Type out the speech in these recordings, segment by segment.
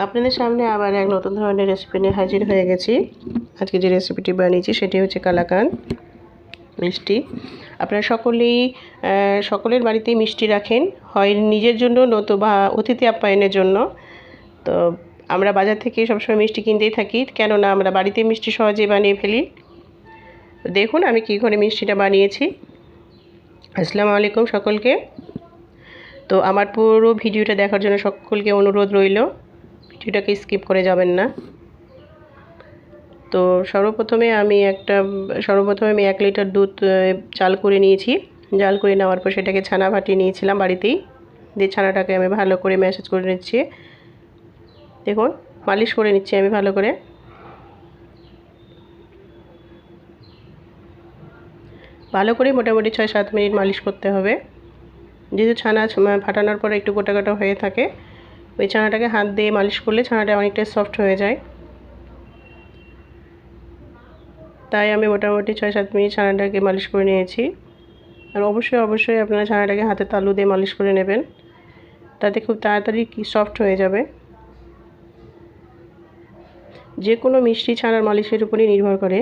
আপনাদের সামনে আবার এক নতুন ধরনের রেসিপি নিয়ে হাজির হয়ে গেছি। আজকে যে রেসিপিটি বানিয়েছি সেটি হচ্ছে কালাকাঁদ মিষ্টি। আপনারা সকলের বাড়িতেই মিষ্টি রাখেন, হয় নিজের জন্য নতুবা অতিথি আপ্যায়নের জন্য। তো আমরা বাজার থেকে সবসময় মিষ্টি কিনতেই থাকি, কেননা আমরা বাড়িতে মিষ্টি সহজেই বানিয়ে ফেলি। দেখুন আমি কী করে মিষ্টিটা বানিয়েছি। আসসালামু আলাইকুম সকলকে। তো আমার পুরো ভিডিওটা দেখার জন্য সকলকে অনুরোধ রইল, ভিডিওটাকে স্কিপ করে যাবেন না। তো সর্বপ্রথমে আমি 1 লিটার দুধ জাল করে নিয়েছি। জাল করে নেওয়ার পর সেটাকে ছানা ফাটিয়ে নিয়েছিলাম বাড়িতেই। দিয়ে ছানাটাকে আমি ভালো করে ম্যাসাজ করে নিচ্ছি। দেখুন মালিশ করে নিচ্ছি আমি ভালো করে। মোটামুটি 6-7 মিনিট মালিশ করতে হবে। যেহেতু ছানা ফাটানোর পরে একটু গোটা গোটা হয়ে থাকে, ওই ছানাটাকে হাত দিয়ে মালিশ করলে ছানাটা অনেকটা সফট হয়ে যায়। তাই আমি মোটামুটি 6-7 মিনিট ছানাটাকে মালিশ করে নিয়েছি। আর অবশ্যই আপনারা ছানাটাকে হাতে তালু দিয়ে মালিশ করে নেবেন, তাতে খুব তাড়াতাড়ি সফট হয়ে যাবে। যে কোনো মিষ্টি ছানার মালিশের উপরই নির্ভর করে।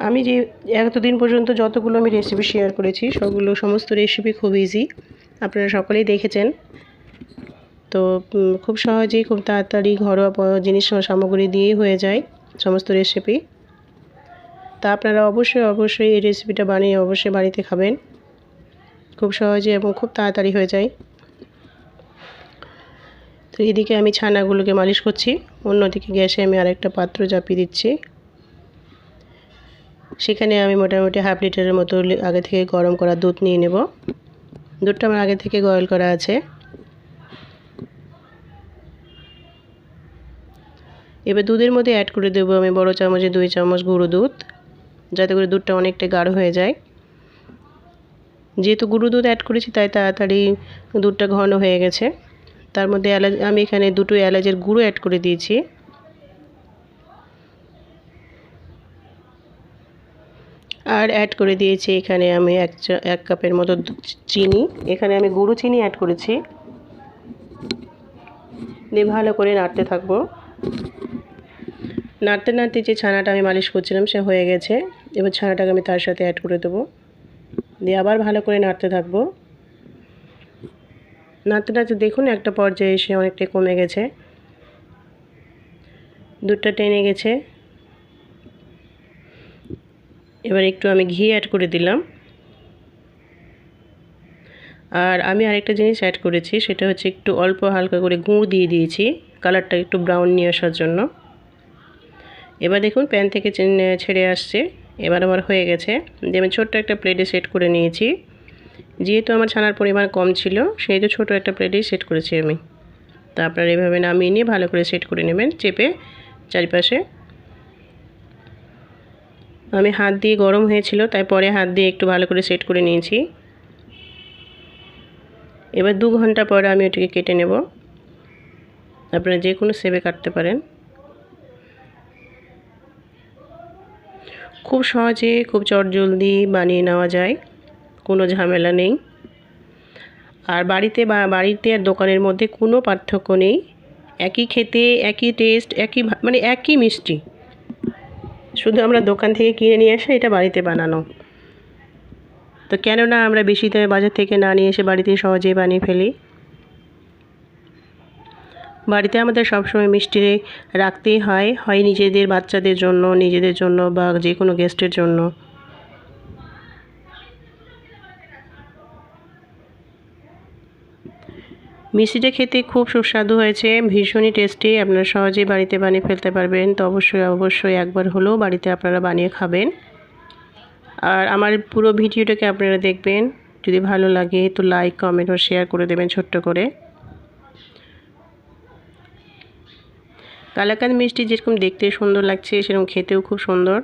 আমি যে এতদিন পর্যন্ত যতগুলো আমি রেসিপি শেয়ার করেছি সমস্ত রেসিপি খুব ইজি, আপনারা সকলেই দেখেছেন। তো খুব সহজেই খুব তাড়াতাড়ি ঘরোয়া জিনিস সামগ্রী দিয়েই হয়ে যায় সমস্ত রেসিপি। তা আপনারা অবশ্যই এই রেসিপিটা বানিয়ে অবশ্যই বাড়িতে খাবেন। খুব সহজে এবং খুব তাড়াতাড়ি হয়ে যায়। তো এদিকে আমি ছানাগুলোকে মালিশ করছি, অন্যদিকে গ্যাসে আমি আরেকটা পাত্র চাপিয়ে দিচ্ছি। সেখানে আমি মোটামুটি 1/2 লিটারের মতো আগে থেকে গরম করা দুধ নিয়ে নেব। দুধটা আমার আগে থেকে বয়েল করা আছে। এবার দুধের মধ্যে অ্যাড করে দেবো আমি বড় চামচে 2 চামচ গুঁড়ো দুধ, যাতে করে দুধটা অনেকটা গাঢ় হয়ে যায়। যেহেতু গুঁড়ো দুধ অ্যাড করেছি তাই তাড়াতাড়ি দুধটা ঘন হয়ে গেছে। তার মধ্যে আমি এখানে 2টো এলাচের গুঁড়ো অ্যাড করে দিয়েছি। আর অ্যাড করে দিয়েছি এখানে আমি 1 কাপের মতো চিনি। এখানে আমি গুঁড়ো চিনি অ্যাড করেছি। দিয়ে ভালো করে নাড়তে থাকবো। নাড়তে যে ছানাটা আমি মালিশ করছিলাম সে হয়ে গেছে। এবার ছানাটাকে আমি তার সাথে অ্যাড করে দেবো। দিয়ে আবার ভালো করে নাড়তে থাকবো। নাড়তে দেখুন একটা পর্যায়ে এসে অনেকটা কমে গেছে, দুধটা টেনে গেছে। এবার একটু আমি ঘি অ্যাড করে দিলাম। আর আমি আরেকটা জিনিস অ্যাড করেছি, সেটা হচ্ছে একটু অল্প হালকা করে গুঁড়ো দিয়ে দিয়েছি, কালারটা একটু ব্রাউন নিয়ে আসার জন্য। এবার দেখুন প্যান থেকে ছেড়ে আসছে। এবার আমার হয়ে গেছে। দিয়ে আমি ছোট্ট একটা প্লেটে সেট করে নিয়েছি। যেহেতু আমার ছানার পরিমাণ কম ছিল সেহেতু ছোট একটা প্লেটেই সেট করেছি আমি। তা আপনারা এভাবে নামিয়ে নিয়ে ভালো করে সেট করে নেবেন চেপে চারিপাশে। আমি হাত দিয়ে গরম হয়েছিল তাই পরে হাত দিয়ে একটু ভালো করে সেট করে নিয়েছি। এবার 2 ঘন্টা পরে আমি ওটিকে কেটে নেব। আপনারা যে কোনো শেপে কাটতে পারেন। খুব সহজে খুব চটজলদি বানিয়ে নেওয়া যায়, কোনো ঝামেলা নেই। আর বাড়িতে আর দোকানের মধ্যে কোনো পার্থক্য নেই। একই খেতে, একই টেস্ট, একই মিষ্টি, শুধু আমরা দোকান থেকে কিনে নিয়ে আসি, এটা বাড়িতে বানানো। তো কেননা আমরা বেশি দামে বাজার থেকে না নিয়ে এসে বাড়িতে সহজেই বানিয়ে ফেলি। বাড়িতে আমাদের সবসময় মিষ্টি রাখতেই হয় নিজেদের বাচ্চাদের জন্য, নিজেদের জন্য বা যে কোনো গেস্টের জন্য। মিষ্টিটা খেতে খুব সুস্বাদু হয়েছে, ভীষণই টেস্টি। আপনারা সহজেই বাড়িতে বানিয়ে ফেলতে পারবেন। তো অবশ্যই একবার হলেও বাড়িতে আপনারা বানিয়ে খাবেন। আর আমার পুরো ভিডিওটাকে আপনারা দেখবেন। যদি ভালো লাগে তো লাইক, কমেন্ট ও শেয়ার করে দেবেন ছোট্ট করে। কালাকাঁদ মিষ্টি যেরকম দেখতে সুন্দর লাগছে সেরকম খেতেও খুব সুন্দর,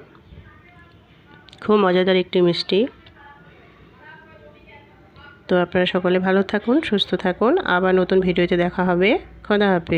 খুব মজাদার একটি মিষ্টি। তো আপনারা সকলে ভালো থাকুন, সুস্থ থাকুন। আবার নতুন ভিডিওতে দেখা হবে। খোদা হাফেজ।